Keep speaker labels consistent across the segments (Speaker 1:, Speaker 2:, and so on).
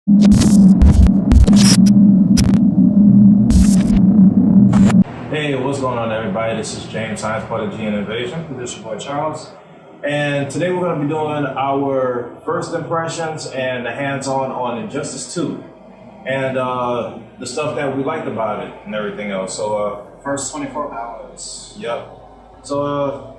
Speaker 1: Hey, what's going on, everybody? This is James Hines, part of G Innovation. This is your boy Charles. And today we're going to be doing our first impressions and the hands-on on Injustice 2. And the stuff that we liked about it and everything else. So,
Speaker 2: First 24 hours.
Speaker 1: yep. So,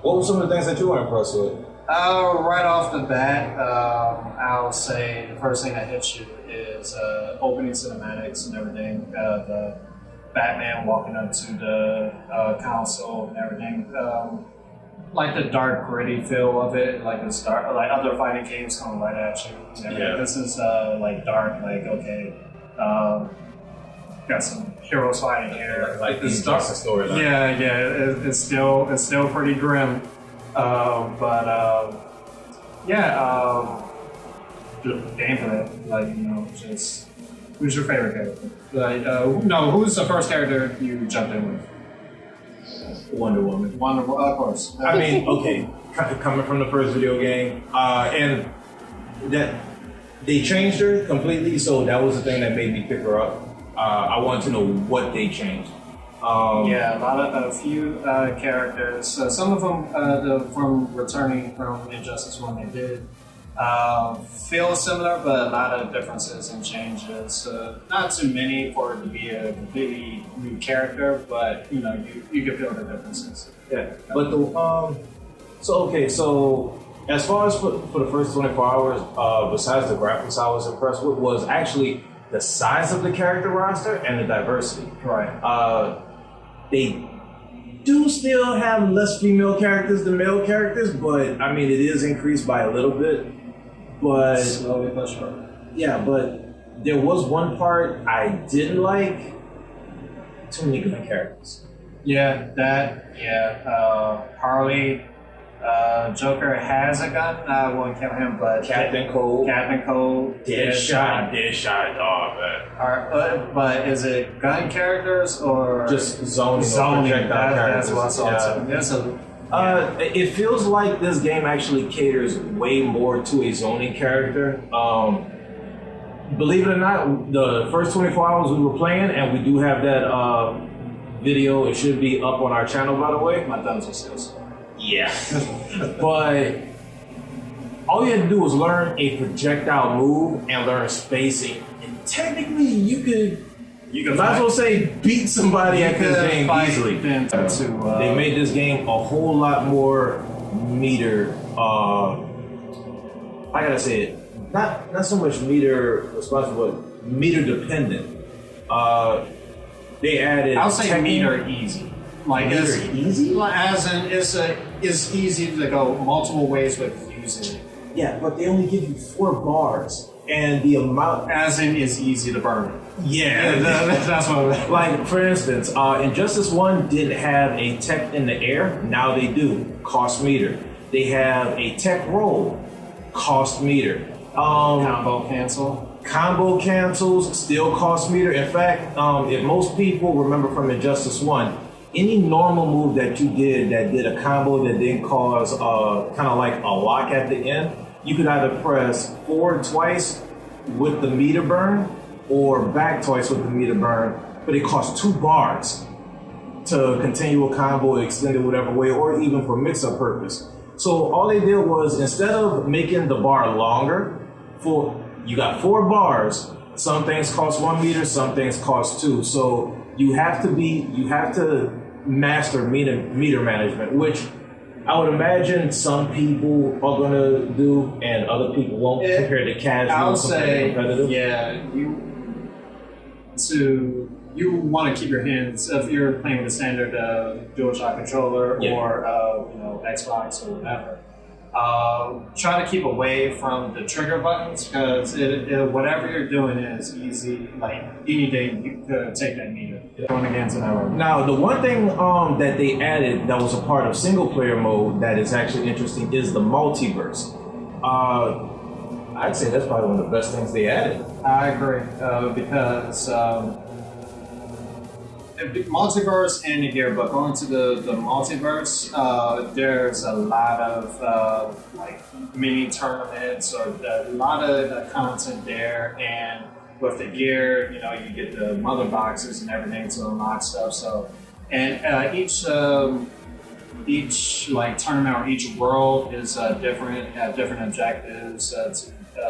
Speaker 1: what were some of the things that you were impressed with?
Speaker 2: Right off the bat, I'll say the first thing that hits you is opening cinematics and everything. The Batman walking up to the console and everything. Like the dark, gritty feel of it, like the start, like other fighting games coming right at you.
Speaker 1: Yeah.
Speaker 2: This is like dark, like okay, got some heroes fighting here.
Speaker 1: Like the
Speaker 2: It's dark.
Speaker 1: Injustice storyline.
Speaker 2: Yeah, it's still pretty grim, the gameplay, like just who's your favorite character? Like, no, who's the first character you jumped in with?
Speaker 1: Wonder Woman.
Speaker 2: Wonder Woman, of course.
Speaker 1: I mean, okay, coming from the first video game, and that they changed her completely, so that was the thing that made me pick her up. I wanted to know what they changed.
Speaker 2: Yeah, a few characters. Some of them from returning from Injustice 1 they did feel similar, but a lot of differences and changes. Not too many for it to be a completely new character, but you can feel the differences.
Speaker 1: Yeah, but so as far as for the first 24 hours, besides the graphics, I was impressed with was actually the size of the character roster and the diversity.
Speaker 2: Right.
Speaker 1: They do still have less female characters than male characters, but I mean it is increased by a little bit. But
Speaker 2: Slowly but surely.
Speaker 1: yeah, but there was one part I didn't like. Too many good characters.
Speaker 2: Harley, Joker has a gun. I won't count him, but
Speaker 1: Captain Cold,
Speaker 2: Deadshot.
Speaker 1: Deadshot, oh man.
Speaker 2: But is it gun characters or
Speaker 1: Just zoning.
Speaker 2: That's what's awesome.
Speaker 1: It feels like this game actually caters way more to a zoning character. Believe it or not, the first 24 hours we were playing, and we do have that video. It should be up on our channel, by the way.
Speaker 2: My thumbs are still sore.
Speaker 1: Yeah. But all you had to do was learn a projectile move and learn spacing. And technically, you could might as well say beat somebody at this game easily. They made this game a whole lot more meter. I gotta say it, not so much meter responsible, but meter dependent. They added.
Speaker 2: I'll say meter easy. Like
Speaker 1: meter easy?
Speaker 2: As in, it's easy to go multiple ways with using it.
Speaker 1: Yeah, but they only give you 4 bars, and the amount.
Speaker 2: As in, is easy to burn.
Speaker 1: Yeah,
Speaker 2: that's what.
Speaker 1: Like for instance, Injustice 1 didn't have a tech in the air. Now they do. Cost meter. They have a tech roll. Cost meter.
Speaker 2: Combo cancel.
Speaker 1: Combo cancels still cost meter. In fact, if most people remember from Injustice 1, any normal move that you did that did a combo that didn't cause kind of like a lock at the end, you could either press forward twice with the meter burn or back twice with the meter burn, but it costs 2 bars to continue a combo, extend it whatever way, or even for mix-up purpose. So all they did was, instead of making the bar longer, you got 4 bars. Some things cost 1 meter, some things cost 2. So you have to master meter management, which I would imagine some people are gonna do and other people won't, compared to casual.
Speaker 2: I'll say,
Speaker 1: competitive.
Speaker 2: yeah, you want to keep your hands, if you're playing with a standard DualShock controller or Xbox or whatever. Try to keep away from the trigger buttons, because whatever you're doing is easy. Like any day you could take that meter. Going against an hour.
Speaker 1: Now, the one thing that they added that was a part of single player mode that is actually interesting is the multiverse. I'd say that's probably one of the best things they added.
Speaker 2: I agree, because multiverse and the gear, but going to the multiverse, there's a lot of like mini tournaments or a lot of content there, and with the gear, you get the mother boxes and everything to unlock stuff. So, and each like tournament or each world is different, have different objectives,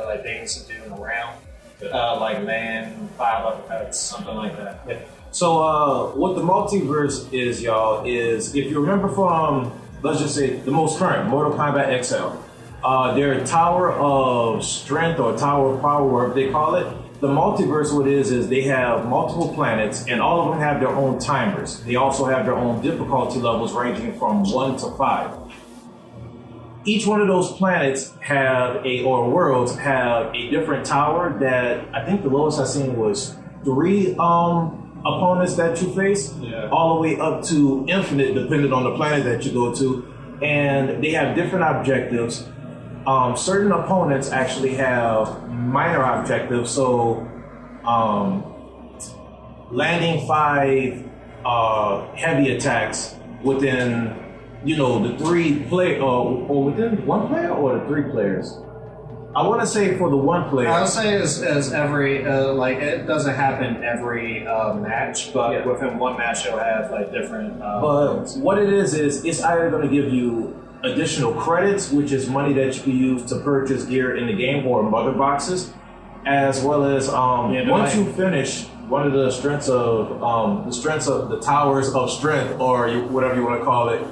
Speaker 2: like things to do in the round, like land, 5 uppercuts, something like that.
Speaker 1: Yeah. So what the multiverse is, y'all, is if you remember from, let's just say, the most current, Mortal Kombat XL, their Tower of Strength or Tower of Power, whatever they call it, the multiverse, what it is they have multiple planets and all of them have their own timers. They also have their own difficulty levels ranging from 1 to 5. Each one of those planets or worlds have a different tower that I think the lowest I've seen was 3 opponents that you face, all the way up to infinite, depending on the planet that you go to. And they have different objectives. Certain opponents actually have minor objectives, so landing 5 heavy attacks within, the 3 player, or within 1 player or the 3 players. I want to say for the 1 player.
Speaker 2: I would say as every like it doesn't happen every match, but within 1 match you'll have like different.
Speaker 1: But what it is it's either going to give you additional credits, which is money that you can use to purchase gear in the game or mother boxes, as well as once you finish one of the strengths of the towers of strength, or whatever you want to call it,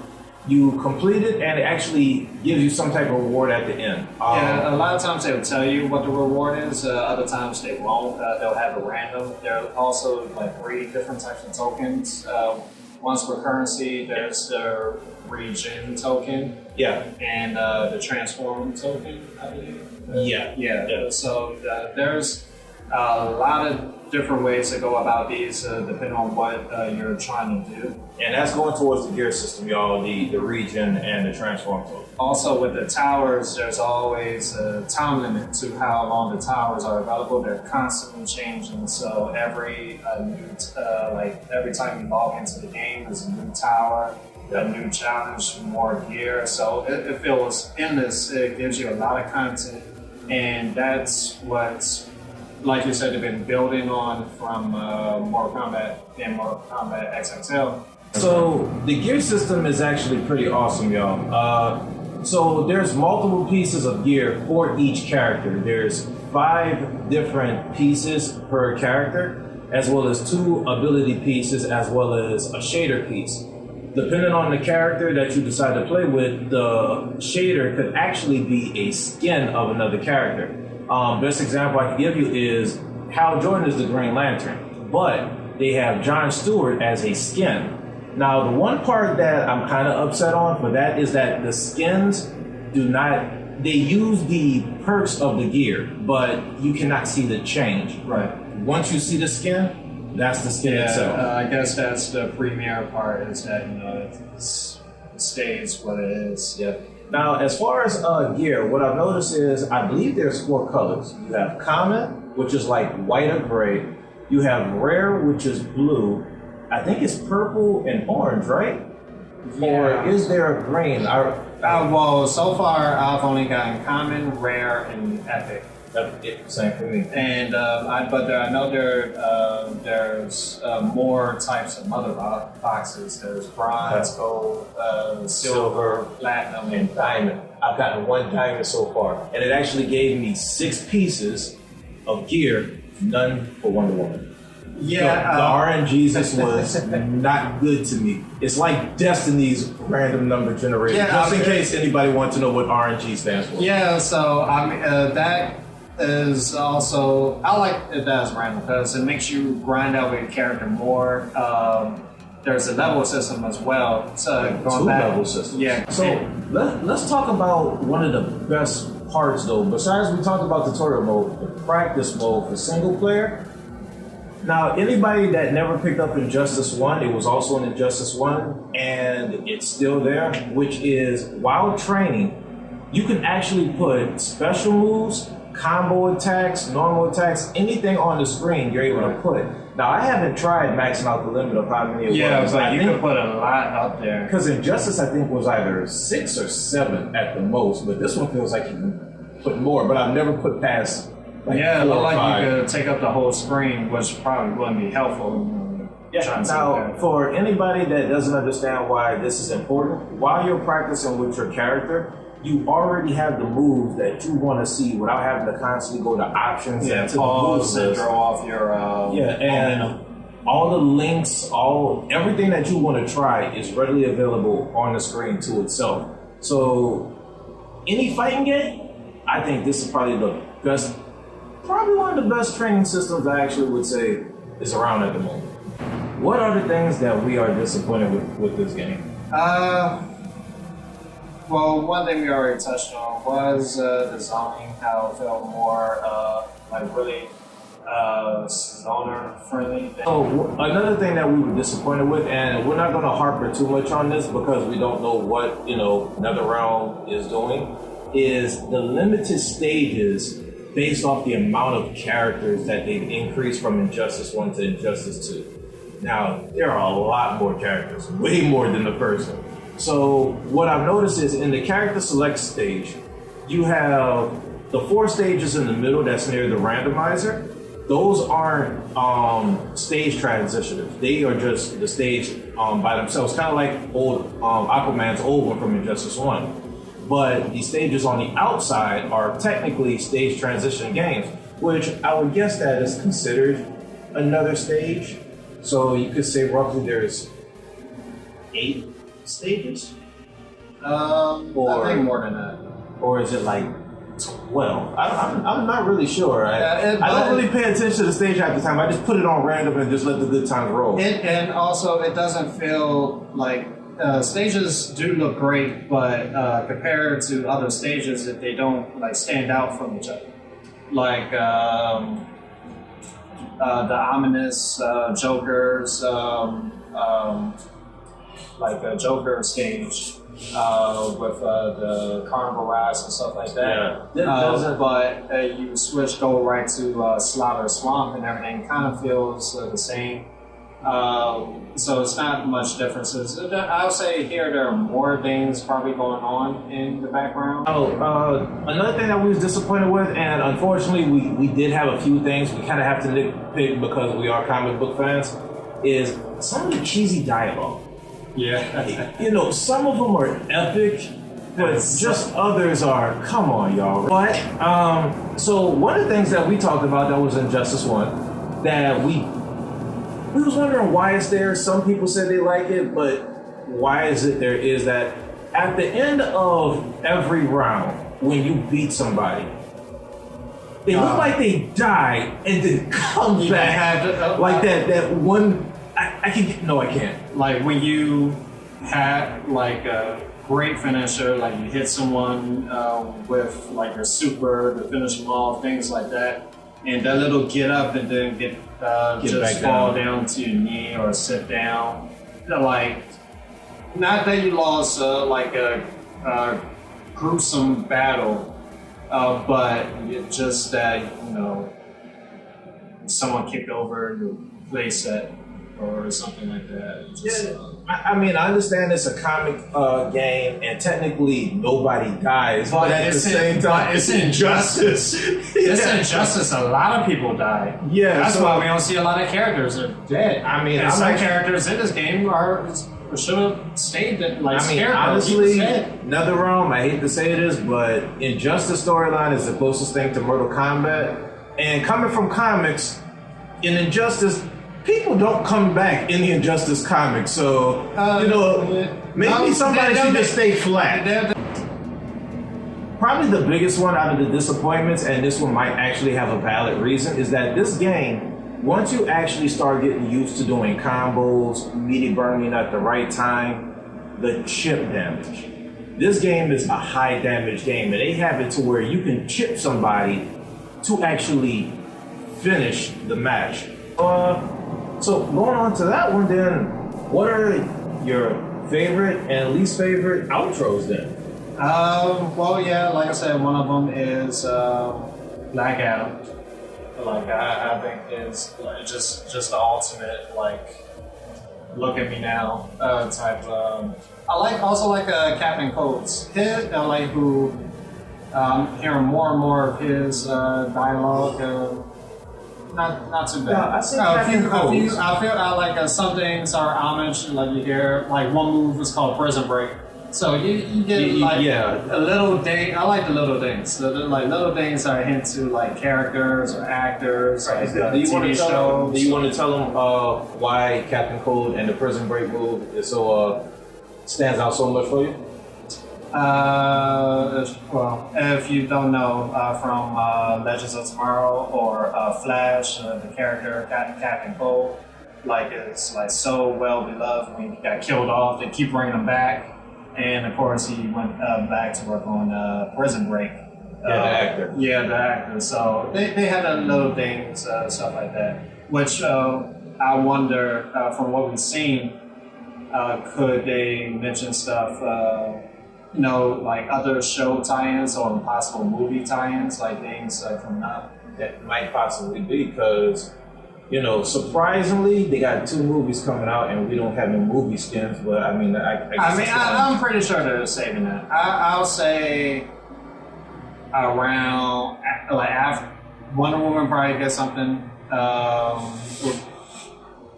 Speaker 1: you complete it and it actually gives you some type of reward at the end.
Speaker 2: A lot of times they will tell you what the reward is. Other times they won't. They'll have a random. There are also like 3 different types of tokens. One's for currency. There's the regen token.
Speaker 1: Yeah.
Speaker 2: And the transform token, I believe.
Speaker 1: Yeah.
Speaker 2: So there's a lot of different ways to go about these, depending on what you're trying to do.
Speaker 1: And that's going towards the gear system, y'all, the regen and the transform token.
Speaker 2: Also with the towers, there's always a time limit to how long the towers are available. They're constantly changing, so every every time you log into the game, there's a new tower, a new challenge, more gear. So it feels endless. It gives you a lot of content, and that's what's, like you said, they've been building on from Mortal Kombat and Mortal Kombat XXL.
Speaker 1: So the gear system is actually pretty awesome, y'all. So there's multiple pieces of gear for each character. There's 5 different pieces per character, as well as 2 ability pieces, as well as a shader piece. Depending on the character that you decide to play with, the shader could actually be a skin of another character. Best example I can give you is Hal Jordan is the Green Lantern, but they have John Stewart as a skin. Now, the one part that I'm kind of upset on for that is that the skins they use the perks of the gear, but you cannot see the change.
Speaker 2: Right.
Speaker 1: Once you see the skin, that's the skin itself.
Speaker 2: I guess that's the premier part, is that, it stays what it is.
Speaker 1: Yeah. Now, as far as gear, what I've noticed is I believe there's 4 colors. You have common, which is like white or gray. You have rare, which is blue. I think it's purple and orange, right?
Speaker 2: Yeah.
Speaker 1: Or is there a green?
Speaker 2: Well, so far I've only gotten common, rare, and epic.
Speaker 1: Same for me.
Speaker 2: And I know there's more types of mother boxes. There's bronze, gold, silver, platinum,
Speaker 1: and diamond. I've gotten 1 diamond so far, and it actually gave me 6 pieces of gear, none for Wonder Woman.
Speaker 2: Yeah,
Speaker 1: the RNGs was not good to me. It's like Destiny's random number generator. Just in case anybody wants to know what RNG stands for.
Speaker 2: Yeah, so that is also, I like it as random because it makes you grind out with your character more. There's a level system as well. So
Speaker 1: 2 level systems.
Speaker 2: Yeah.
Speaker 1: So let's talk about one of the best parts though. Besides we talked about tutorial mode, the practice mode for single player. Now, anybody that never picked up Injustice 1, it was also in Injustice 1, and it's still there, which is while training, you can actually put special moves, combo attacks, normal attacks, anything on the screen you're able to put. Now, I haven't tried maxing out the limit of how many it
Speaker 2: Yeah,
Speaker 1: was.
Speaker 2: but
Speaker 1: I
Speaker 2: you
Speaker 1: think,
Speaker 2: could put a lot up there.
Speaker 1: because Injustice, I think, was either 6 or 7 at the most, but this one feels like you can put more, but I've never put past like
Speaker 2: Yeah, it
Speaker 1: 4
Speaker 2: looked
Speaker 1: or
Speaker 2: like
Speaker 1: 5.
Speaker 2: you could take up the whole screen, which probably wouldn't be helpful.
Speaker 1: Yeah, now, for anybody that doesn't understand why this is important, while you're practicing with your character, you already have the moves that you want to see without having to constantly go to options
Speaker 2: Yeah,
Speaker 1: and to the
Speaker 2: pause
Speaker 1: moves
Speaker 2: and
Speaker 1: list.
Speaker 2: throw off your
Speaker 1: Yeah, and all the links, everything that you want to try is readily available on the screen to itself. So, any fighting game, I think this is probably the best, probably one of the best training systems I actually would say is around at the moment. What are the things that we are disappointed with this game?
Speaker 2: Well, one thing we already touched on was the zoning, how it felt more like really zoner friendly.
Speaker 1: So another thing that we were disappointed with, and we're not going to harper too much on this because we don't know what NetherRealm is doing, is the limited stages based off the amount of characters that they've increased from Injustice 1 to Injustice 2. Now, there are a lot more characters, way more than the first one. So what I've noticed is in the character select stage, you have the 4 stages in the middle that's near the randomizer. Those aren't stage transitions. They are just the stage by themselves, kind of like old Aquaman's old one from Injustice 1. But the stages on the outside are technically stage transition games, which I would guess that is considered another stage. So you could say roughly there's 8 stages?
Speaker 2: I think more than that.
Speaker 1: Or is it like 12? I'm not really sure. I
Speaker 2: but-
Speaker 1: don't really pay attention to the stage half the time. I just put it on random and just let the good times roll.
Speaker 2: And also, it doesn't feel like stages do look great, but compared to other stages, they don't like stand out from each other. Like the ominous Joker's, like a Joker stage with the carnival rides and stuff like that.
Speaker 1: Yeah.
Speaker 2: But you go right to Slaughter Swamp and everything kind of feels the same. So it's not much differences. I would say here there are more things probably going on in the background.
Speaker 1: Another thing that we was disappointed with, and unfortunately we did have a few things we kind of have to nitpick because we are comic book fans, is some of the cheesy dialogue.
Speaker 2: Yeah.
Speaker 1: Some of them are epic, but just others are, come on, y'all. But, so one of the things that we talked about that was Injustice 1, that we was wondering why it's there. Some people said they like it, but why is it there is that at the end of every round, when you beat somebody, they look like they die and then come back. Like that one, I can get, no, I can't.
Speaker 2: Like when you had like a great finisher, like you hit someone with like your super to finish them off, things like that, and that little get up and then get just fall down to your knee or sit down. Like, not that you lost like a gruesome battle, but it just that someone kicked over your playset or something like that. Just,
Speaker 1: I mean, I understand it's a comic game, and technically nobody dies, but at the same time, it's injustice.
Speaker 2: It's injustice. A lot of people die.
Speaker 1: Yeah,
Speaker 2: that's
Speaker 1: so-
Speaker 2: why we don't see a lot of characters are dead.
Speaker 1: I mean,
Speaker 2: and
Speaker 1: I'm
Speaker 2: some
Speaker 1: actually-
Speaker 2: characters in this game should have stayed dead, like
Speaker 1: I mean,
Speaker 2: scared.
Speaker 1: honestly, NetherRealm, I hate to say this, but Injustice storyline is the closest thing to Mortal Kombat. And coming from comics, in Injustice, people don't come back in the Injustice comics. So, maybe somebody should just stay flat. Probably the biggest one out of the disappointments, and this one might actually have a valid reason, is that this game, once you actually start getting used to doing combos, meaty burning at the right time, the chip damage. This game is a high damage game, and they have it to where you can chip somebody to actually finish the match. So going on to that one then, what are your favorite and least favorite outros then?
Speaker 2: Well, yeah, like I said, one of them is Black Adam. Like I think is like, just the ultimate like look at me now type. I like Captain Coates. Like who hearing more and more of his dialogue. Not too bad.
Speaker 1: Yeah, I see Captain Coates.
Speaker 2: I feel like some things are homage. Like you hear like one move was called Prison Break. So you get like a little thing. I like the little things. Like little things are hint to like characters or actors. Like,
Speaker 1: do you want
Speaker 2: TV
Speaker 1: to tell
Speaker 2: shows.
Speaker 1: them? Do you want to tell them why Captain Cold and the Prison Break move is so stands out so much for you?
Speaker 2: Well, if you don't know from Legends of Tomorrow or Flash, the character Captain Cold, like it's like so well beloved when he got killed off. They keep bringing him back. And of course, he went back to work on Prison Break.
Speaker 1: The actor.
Speaker 2: Yeah, the actor. So they had little things, stuff like that. Which I wonder, from what we've seen, could they mention stuff, like other show tie-ins or possible movie tie-ins, like things coming up?
Speaker 1: That might possibly be because, surprisingly, they got 2 movies coming out and we don't have no movie skins. But I mean,
Speaker 2: I'm pretty sure they're saving that. I'll say around like after Wonder Woman probably gets something.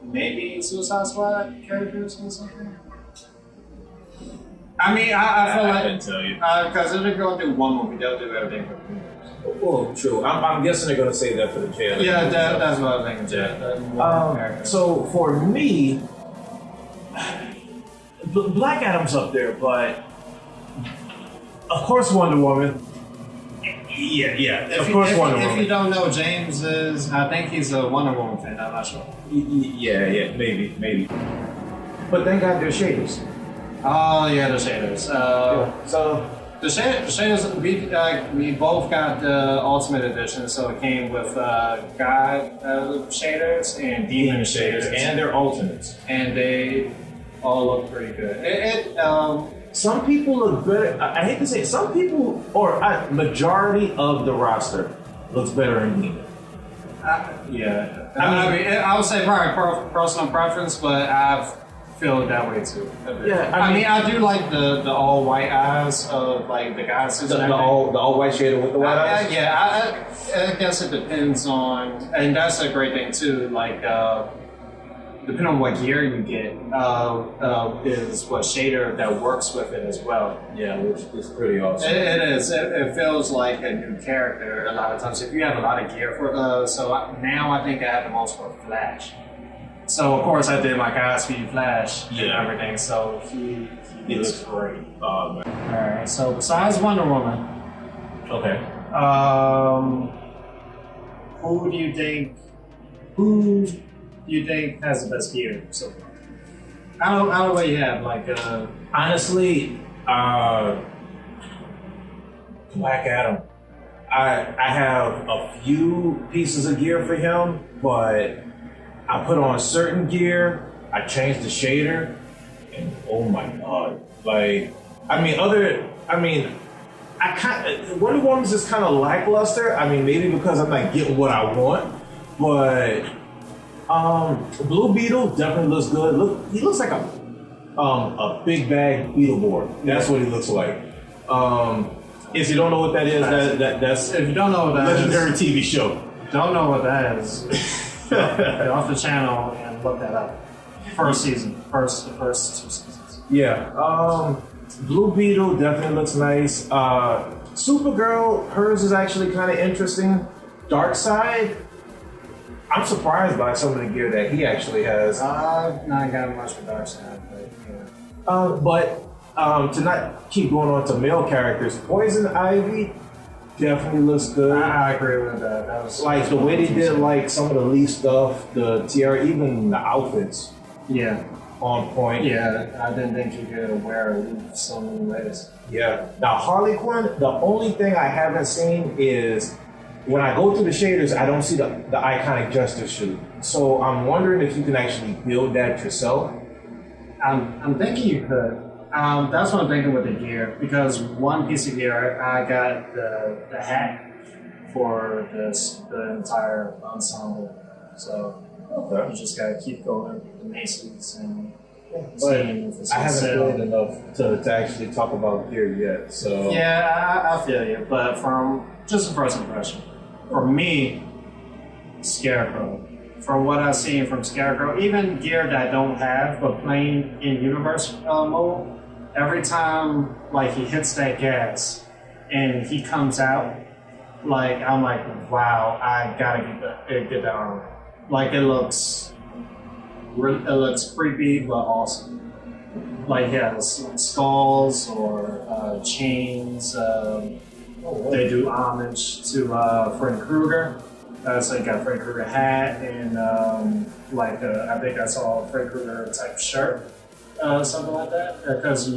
Speaker 2: Maybe Suicide Squad characters or something. I mean, I feel
Speaker 1: I couldn't tell you.
Speaker 2: Because if they're going to do one movie, they'll do everything for the movie.
Speaker 1: Well, true. I'm guessing they're going to save that for the jail.
Speaker 2: Yeah, that's what I was thinking.
Speaker 1: Yeah. So for me, Black Adam's up there, but of course Wonder Woman. Yeah. Of course Wonder Woman.
Speaker 2: If you don't know, James is. I think he's a Wonder Woman fan. I'm not sure.
Speaker 1: Yeah, maybe. But thank God there's shaders.
Speaker 2: Oh yeah, the shaders.
Speaker 1: So.
Speaker 2: The shaders, we both got the Ultimate Edition, so it came with God shaders and Demon shaders.
Speaker 1: And their alternates.
Speaker 2: And they all look pretty good.
Speaker 1: Some people look better. I hate to say it, some people, or majority of the roster, looks better in Demon.
Speaker 2: Yeah. I mean, I would say probably personal preference, but I've feel that way too.
Speaker 1: Yeah,
Speaker 2: I mean, I do like the all white eyes of like the guys.
Speaker 1: The all white shader with the white eyes.
Speaker 2: I guess it depends on, and that's a great thing too. Like, depending on what gear you get, is what shader that works with it as well.
Speaker 1: Yeah, which is pretty awesome.
Speaker 2: It is. It feels like a new character a lot of times. If you have a lot of gear for, now I think I have the most for Flash. So of course I did my Godspeed Flash and everything. So he looks great. All right. So besides Wonder Woman,
Speaker 1: okay.
Speaker 2: Who do you think has the best gear so far? I don't know what you have. Like
Speaker 1: honestly, Black Adam. I have a few pieces of gear for him, but I put on certain gear, I changed the shader, and oh my god. Like, Wonder Woman's just kind of lackluster. I mean, maybe because I'm not getting what I want, but Blue Beetle definitely looks good. He looks like a big bag Beetleborg. That's what he looks like. If you don't know what that is, that's
Speaker 2: if you don't know what that
Speaker 1: legendary TV show.
Speaker 2: Don't know what that is. Get off the channel and look that up. First season, the first 2 seasons.
Speaker 1: Yeah. Blue Beetle definitely looks nice. Supergirl, hers is actually kind of interesting. Darkseid, I'm surprised by some of the gear that he actually has.
Speaker 2: I've not got much for Darkseid, but yeah.
Speaker 1: To not keep going on to male characters, Poison Ivy definitely looks good.
Speaker 2: I agree with that. That was
Speaker 1: like the way they did like some of the Leaf stuff, the tiara, even the outfits.
Speaker 2: Yeah.
Speaker 1: On point.
Speaker 2: Yeah, I didn't think you could wear a Leaf so many ways.
Speaker 1: Yeah. Now Harley Quinn, the only thing I haven't seen is when I go through the shaders, I don't see the Iconic Justice suit. So I'm wondering if you can actually build that yourself.
Speaker 2: I'm thinking you could. That's what I'm thinking with the gear, because one piece of gear, I got the hat for the entire ensemble. So
Speaker 1: Okay.
Speaker 2: you just gotta keep going to Macy's and
Speaker 1: But
Speaker 2: seeing if it's
Speaker 1: I
Speaker 2: on
Speaker 1: haven't
Speaker 2: sale.
Speaker 1: played enough to actually talk about gear yet. So
Speaker 2: Yeah, I feel you. But from just a first impression, for me, Scarecrow. From what I've seen from Scarecrow, even gear that I don't have, but playing in universe mode, every time like he hits that gas and he comes out, like I'm like, wow, I gotta get that armor. Like it looks creepy but awesome. Like he has skulls or chains. They do homage to Freddy Krueger. So you got Freddy Krueger hat and I think I saw a Freddy Krueger type shirt, something like that. Because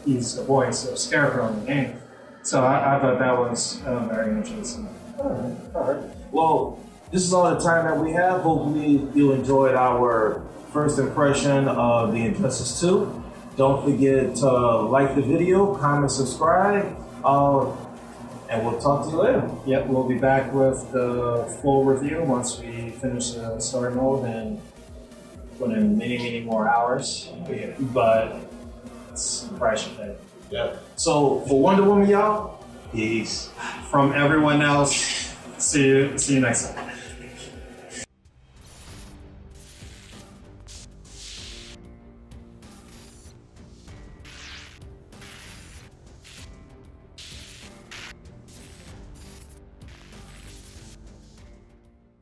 Speaker 2: he's the voice of Scarecrow in the game. So I thought that was very interesting.
Speaker 1: all right. Well, this is all the time that we have. Hopefully, you enjoyed our first impression of the Injustice 2. Don't forget to like the video, comment, subscribe, and we'll talk to you later.
Speaker 2: Yep, we'll be back with the full review once we finish the story mode and put in many more hours.
Speaker 1: Yeah.
Speaker 2: But it's the price you pay.
Speaker 1: Yeah. So for Wonder Woman, y'all, peace.
Speaker 2: From everyone else, see you next time.